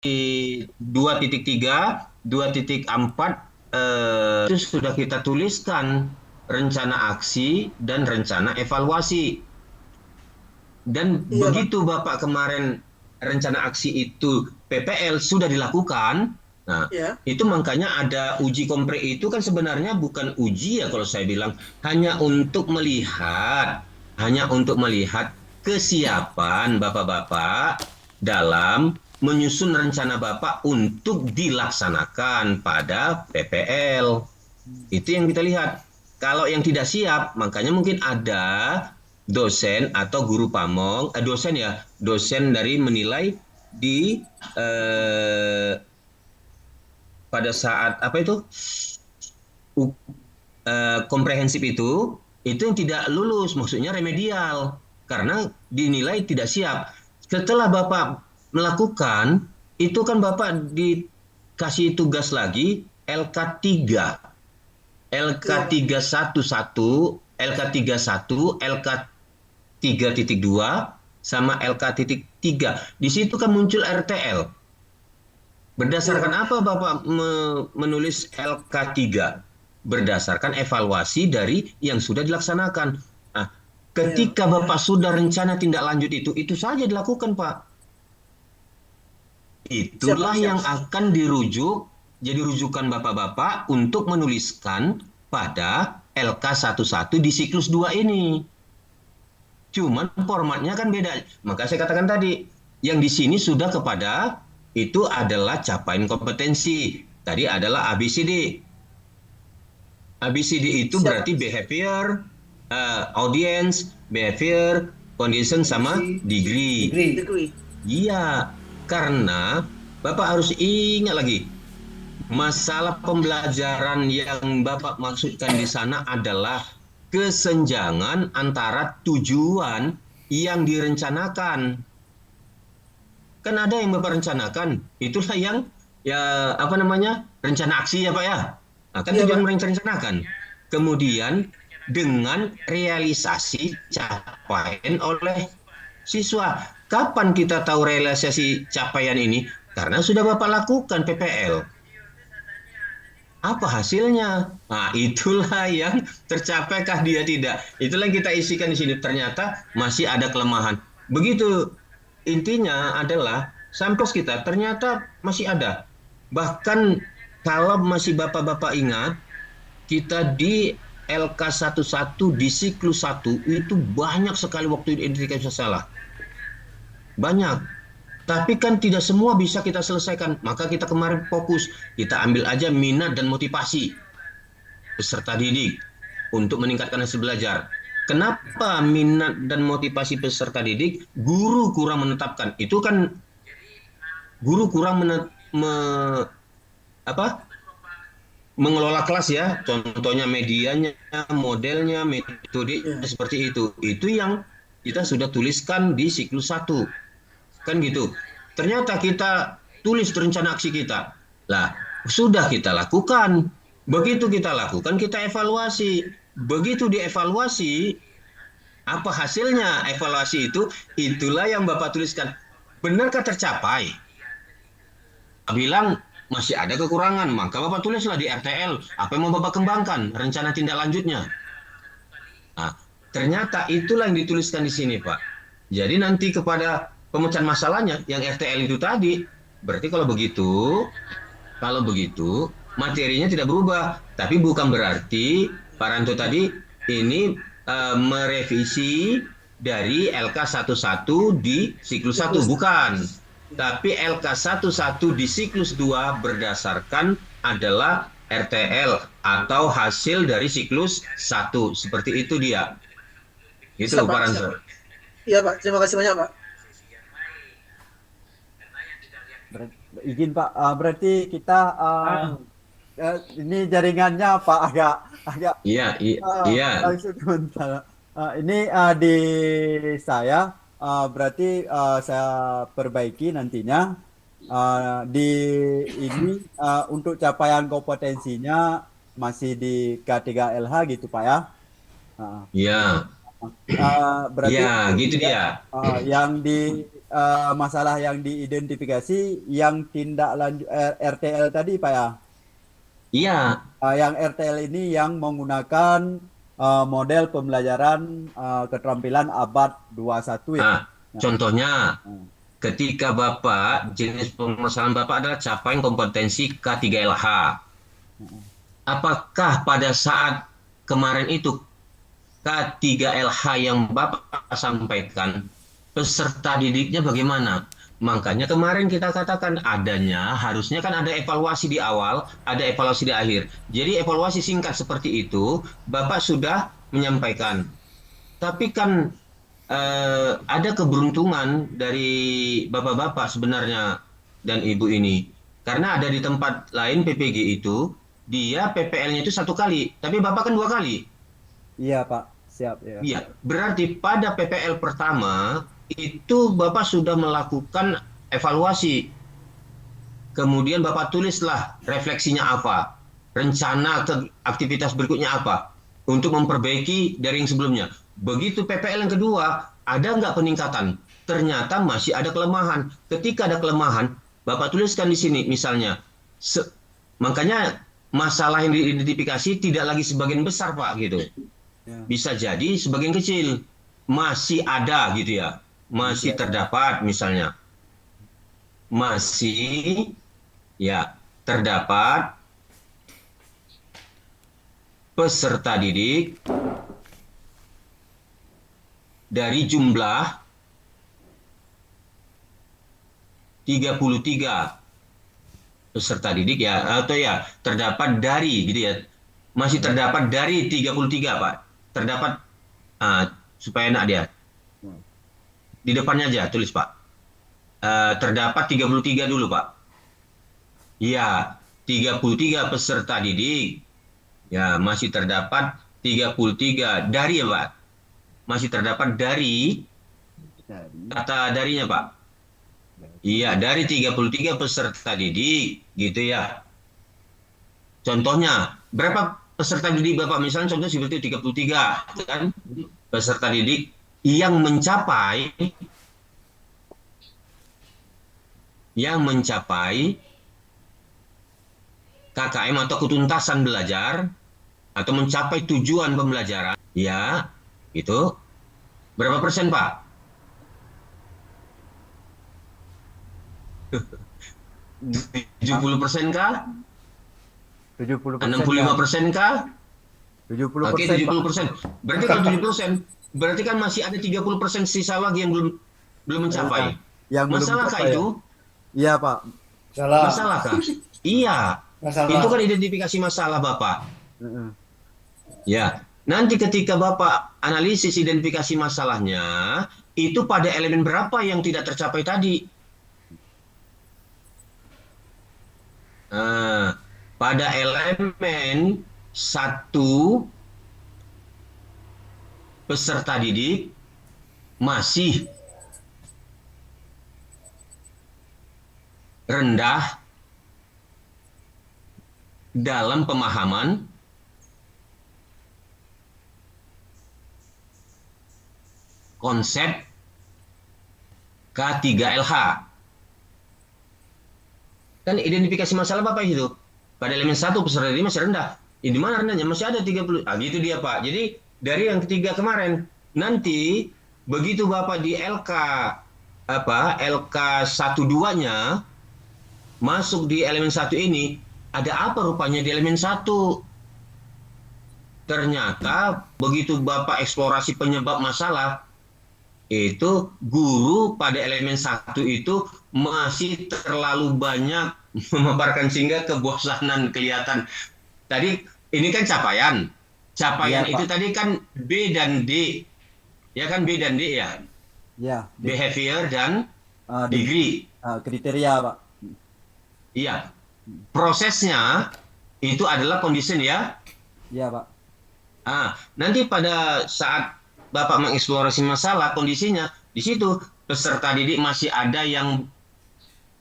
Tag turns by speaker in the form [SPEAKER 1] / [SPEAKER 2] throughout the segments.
[SPEAKER 1] 2.3, 2.4 itu sudah kita tuliskan rencana aksi dan rencana evaluasi. Dan
[SPEAKER 2] Iya, Pak.
[SPEAKER 1] begitu Bapak kemarin rencana aksi itu PPL sudah dilakukan, nah
[SPEAKER 2] Iya.
[SPEAKER 1] itu makanya ada uji kompre itu kan sebenarnya bukan uji ya kalau saya bilang, hanya untuk melihat kesiapan Bapak-Bapak dalam menyusun rencana Bapak untuk dilaksanakan pada PPL. Itu yang kita lihat. Kalau yang tidak siap, makanya mungkin ada dosen atau guru pamong, dosen ya, dosen dari menilai di pada saat apa itu komprehensif itu yang tidak lulus, maksudnya remedial, karena dinilai tidak siap. Setelah Bapak melakukan, itu kan Bapak dikasih tugas lagi LK3.
[SPEAKER 2] Iya, Pak.
[SPEAKER 1] LK311, LK31, LK3.2, sama LK.3. Di situ kan muncul RTL.
[SPEAKER 2] Iya,
[SPEAKER 1] Berdasarkan
[SPEAKER 2] Pak.
[SPEAKER 1] apa Bapak menulis LK3? Berdasarkan evaluasi dari yang sudah dilaksanakan. Nah,
[SPEAKER 2] Iya, Pak.
[SPEAKER 1] ketika Bapak sudah rencana tindak lanjut itu saja dilakukan, Pak.
[SPEAKER 2] Siap, Pak.
[SPEAKER 1] Itulah
[SPEAKER 2] Siap.
[SPEAKER 1] yang akan dirujuk, jadi rujukan Bapak-Bapak untuk menuliskan pada LK11 di siklus 2 ini. Cuman formatnya kan beda. Maka saya katakan tadi, yang di sini sudah kepada itu adalah capaian kompetensi. Tadi adalah ABCD. ABCD itu
[SPEAKER 2] Siap,
[SPEAKER 1] berarti
[SPEAKER 2] Pak.
[SPEAKER 1] behavior, audience, behavior, condition sama
[SPEAKER 2] Kondisi
[SPEAKER 1] degree.
[SPEAKER 3] Degree.
[SPEAKER 2] degree.
[SPEAKER 1] Iya, karena Bapak harus ingat lagi, masalah pembelajaran yang Bapak maksudkan di sana adalah kesenjangan antara tujuan yang direncanakan. Kan ada yang Bapak rencanakan, itulah yang ya apa namanya? Rencana aksi ya Pak ya. Nah, kan
[SPEAKER 2] Iya,
[SPEAKER 1] tujuan
[SPEAKER 2] Pak.
[SPEAKER 1] merencanakan. Kemudian dengan realisasi capaian oleh siswa. Kapan kita tahu realisasi capaian ini? Karena sudah Bapak lakukan PPL. Apa hasilnya? Nah, itulah yang tercapaikah dia tidak. Itulah yang kita isikan di sini. Ternyata masih ada kelemahan. Begitu intinya adalah sampai kita ternyata masih ada. Bahkan kalau masih Bapak-Bapak ingat, kita di LK11 di siklus 1 itu banyak sekali waktu identifikasi salah. Banyak. Tapi kan tidak semua bisa kita selesaikan. Maka kita kemarin fokus. Kita ambil aja minat dan motivasi peserta didik untuk meningkatkan hasil belajar. Kenapa minat dan motivasi peserta didik guru kurang menetapkan? Itu kan guru kurang apa, mengelola kelas ya. Contohnya medianya, modelnya, metode
[SPEAKER 2] Iya.
[SPEAKER 1] seperti itu. Itu yang kita sudah tuliskan di siklus 1. Kan gitu. Ternyata kita tulis rencana aksi kita. Lah, sudah kita lakukan. Begitu kita lakukan, kita evaluasi. Begitu dievaluasi, apa hasilnya evaluasi itu? Itulah yang Bapak tuliskan. Benarkah tercapai? Bilang masih ada kekurangan, maka Bapak tulislah di RTL apa yang mau Bapak kembangkan, rencana tindak lanjutnya. Nah, ternyata itulah yang dituliskan di sini, Pak. Jadi nanti kepada pemecahan masalahnya yang RTL itu tadi, berarti kalau begitu materinya tidak berubah, tapi bukan berarti Pak Ranto tadi ini merevisi dari LK11 di siklus 1,
[SPEAKER 2] Siklus.
[SPEAKER 1] bukan. Tapi LK11 di siklus 2 berdasarkan adalah RTL atau hasil dari siklus 1. Seperti itu dia. Itu
[SPEAKER 2] Siap,
[SPEAKER 1] Pak
[SPEAKER 2] Pak. Siap.
[SPEAKER 1] Ranto.
[SPEAKER 2] Iya, Pak. Terima kasih banyak, Pak.
[SPEAKER 3] Izin Pak, berarti kita ini jaringannya Pak agak agak
[SPEAKER 1] Iya, iya.
[SPEAKER 3] langsung sebentar. Ini di saya berarti saya perbaiki nantinya. Di ini untuk capaian kompetensinya masih di K3LH gitu Pak ya. Uh,
[SPEAKER 1] Iya.
[SPEAKER 3] berarti
[SPEAKER 1] Iya, gitu
[SPEAKER 3] ya,
[SPEAKER 1] dia.
[SPEAKER 3] yang di masalah yang diidentifikasi yang tindak lanjut RTL tadi Pak ya.
[SPEAKER 1] Iya,
[SPEAKER 3] Yang RTL ini yang menggunakan model pembelajaran keterampilan abad 21 ya.
[SPEAKER 1] nah,
[SPEAKER 3] Ya.
[SPEAKER 1] contohnya
[SPEAKER 3] Hmm.
[SPEAKER 1] ketika Bapak, jenis permasalahan Bapak adalah capaian kompetensi K3LH.
[SPEAKER 3] Hmm.
[SPEAKER 1] Apakah pada saat kemarin itu K3LH yang Bapak sampaikan, peserta didiknya bagaimana? Makanya kemarin kita katakan harusnya kan ada evaluasi di awal, ada evaluasi di akhir. Jadi evaluasi singkat seperti itu, Bapak sudah menyampaikan. Tapi kan ada keberuntungan dari bapak-bapak sebenarnya dan ibu ini. Karena ada di tempat lain PPG itu, dia PPL-nya itu 1 kali, tapi Bapak kan 2 kali.
[SPEAKER 3] Iya Pak, siap ya.
[SPEAKER 1] Iya, berarti pada PPL pertama itu Bapak sudah melakukan evaluasi. Kemudian Bapak tulislah refleksinya apa, rencana ke aktivitas berikutnya apa, untuk memperbaiki dari yang sebelumnya. Begitu PPL yang kedua, ada nggak peningkatan? Ternyata masih ada kelemahan. Ketika ada kelemahan, Bapak tuliskan di sini misalnya. Makanya masalah yang diidentifikasi tidak lagi sebagian besar Pak gitu.
[SPEAKER 3] Ya.
[SPEAKER 1] Bisa jadi sebagian kecil masih ada gitu ya, masih terdapat misalnya, masih ya terdapat peserta didik dari jumlah 33 peserta didik ya, atau ya terdapat dari gitu ya, masih terdapat dari 33 Pak, terdapat supaya enak dia. Di depannya aja tulis Pak. Terdapat 33 dulu Pak. Ya, 33 peserta didik. Ya, masih terdapat 33 dari ya Pak. Masih terdapat dari kata darinya Pak. Iya, dari 33 peserta didik gitu ya. Contohnya, berapa peserta didik Bapak? Misalnya contoh seperti 33 kan? Peserta didik yang mencapai KKM atau ketuntasan belajar atau mencapai tujuan pembelajaran, ya, itu berapa persen Pak? 70% kah?
[SPEAKER 3] 70%
[SPEAKER 1] 65% kah?
[SPEAKER 3] 70%
[SPEAKER 1] Oke,
[SPEAKER 3] Pak.
[SPEAKER 1] 70%. Berarti kalau 70%, berarti kan masih ada 30% sisa lagi yang belum mencapai.
[SPEAKER 3] Yang belum
[SPEAKER 1] Masalahkah
[SPEAKER 3] mencapai ya?
[SPEAKER 1] itu?
[SPEAKER 3] Iya Pak.
[SPEAKER 2] Salah.
[SPEAKER 1] Masalahkah? Iya.
[SPEAKER 2] Masalah.
[SPEAKER 1] Itu kan identifikasi masalah Bapak.
[SPEAKER 3] Heeh.
[SPEAKER 1] Ya. Nanti ketika Bapak analisis identifikasi masalahnya, itu pada elemen berapa yang tidak tercapai tadi? Nah, pada elemen 1 peserta didik masih rendah dalam pemahaman konsep K3LH. Kan identifikasi masalah Bapak itu. Pada elemen 1 peserta didik masih rendah. Di mana rendahnya? Masih ada 30. Gitu dia Pak. Jadi dari yang ketiga kemarin, nanti begitu Bapak di LK 12-nya masuk di elemen 1 ini, ada apa rupanya di elemen 1? Ternyata begitu Bapak eksplorasi penyebab masalah, itu guru pada elemen 1 itu masih terlalu banyak memaparkan sehingga kebosanan kelihatan. Tadi ini kan capaian. Capaian
[SPEAKER 3] Iya,
[SPEAKER 1] itu
[SPEAKER 3] Pak.
[SPEAKER 1] tadi kan B dan D. Ya kan B dan D ya.
[SPEAKER 3] Ya,
[SPEAKER 1] Behavior dan
[SPEAKER 3] di
[SPEAKER 1] degree.
[SPEAKER 3] kriteria Pak.
[SPEAKER 1] Iya. Prosesnya itu adalah condition ya.
[SPEAKER 3] Iya Pak.
[SPEAKER 1] Nanti pada saat Bapak mengeksplorasi masalah, kondisinya di situ peserta didik masih ada yang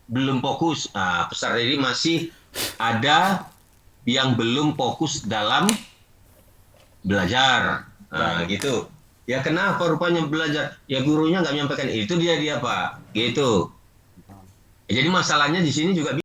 [SPEAKER 1] belum fokus. Peserta didik masih ada yang belum fokus dalam belajar. Gitu. Ya kenapa rupanya belajar? Ya gurunya nggak menyampaikan itu dia Pak, gitu. Jadi masalahnya di sini juga